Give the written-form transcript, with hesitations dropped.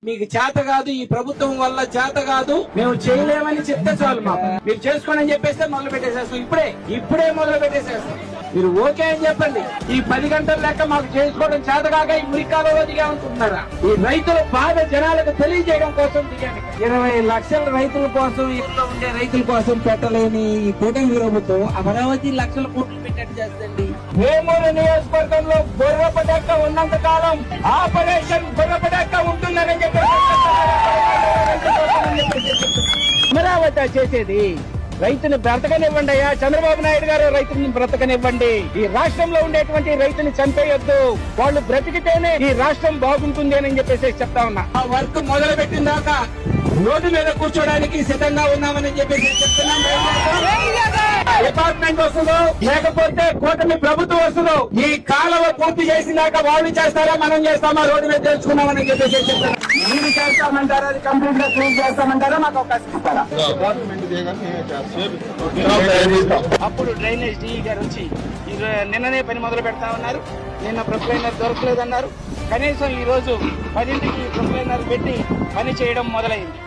మీకు చేత కాదు, ఈ ప్రభుత్వం వల్ల చేత కాదు, మేము చేయలేమని చెప్తే చాలు మాకు. మీరు చేసుకోండి అని చెప్పేస్తే మొదలు పెట్టేసేస్తాం. ఇప్పుడే మొదలు పెట్టేసేస్తాం. మీరు ఓకే అని చెప్పండి. ఈ 10 గంటల లెక్క మాకు చేసుకోవడం చేత కాక ఈ మురికాలలో దిగామనుకుంటున్నారా? ఈ రైతుల బాధ జనాలకు తెలియజేయడం కోసం దిగాను. 20 లక్షల రైతుల కోసం, ఇంట్లో ఉండే రైతుల కోసం పెట్టలేని ఈ కూటమి ప్రభుత్వం అమరావతి లక్షల కోట్లు పెట్టట్టు చేస్తండి. వేమూరు నియోజకవర్గంలో బుర్రపడక్క ఉన్నంత కాలం ఆపరేషన్ బుర్రపడక్క ఉంటుందని చెప్పేసి అమరావతి చేసేది. రైతుని బ్రతకనివ్వండి అయ్యా. చంద్రబాబు నాయుడు గారు రైతుని బ్రతకనివ్వండి. ఈ రాష్ట్రంలో ఉండేటువంటి రైతుని చంపేయొద్దు. వాళ్ళు బ్రతికితేనే ఈ రాష్ట్రం బాగుంటుంది అని చెప్పేసి చెప్తా ఉన్నా. ఆ వర్క్ మొదలు పెట్టిన దాకా రోడ్డు మీద కూర్చోడానికి సిద్ధంగా ఉన్నామని చెప్పేసి చెప్తున్నాం. డిపార్ట్మెంట్ వస్తుందో లేకపోతే కూటమి ప్రభుత్వం వస్తుందో ఈ కాలువ పూర్తి చేసినాక వాళ్ళు చేస్తారా, మనం చేస్తామా, రోడ్డు మీద తెలుసుకున్నామని చెప్పేసి చెప్తున్నాం. మీరు చేస్తామంటారా, అది కంప్లీట్ గా క్లీన్ చేస్తామంటారా, మాకు అవకాశం ఇస్తారా? అప్పుడు డ్రైనేజ్ డీ గారు వచ్చి నిన్ననే పని మొదలు పెడతా ఉన్నారు. నిన్న ప్రొక్లైనర్ దొరకలేదన్నారు. కనీసం ఈ రోజు 10ంటికి ప్రొక్లైనర్ పెట్టి పని చేయడం మొదలైంది.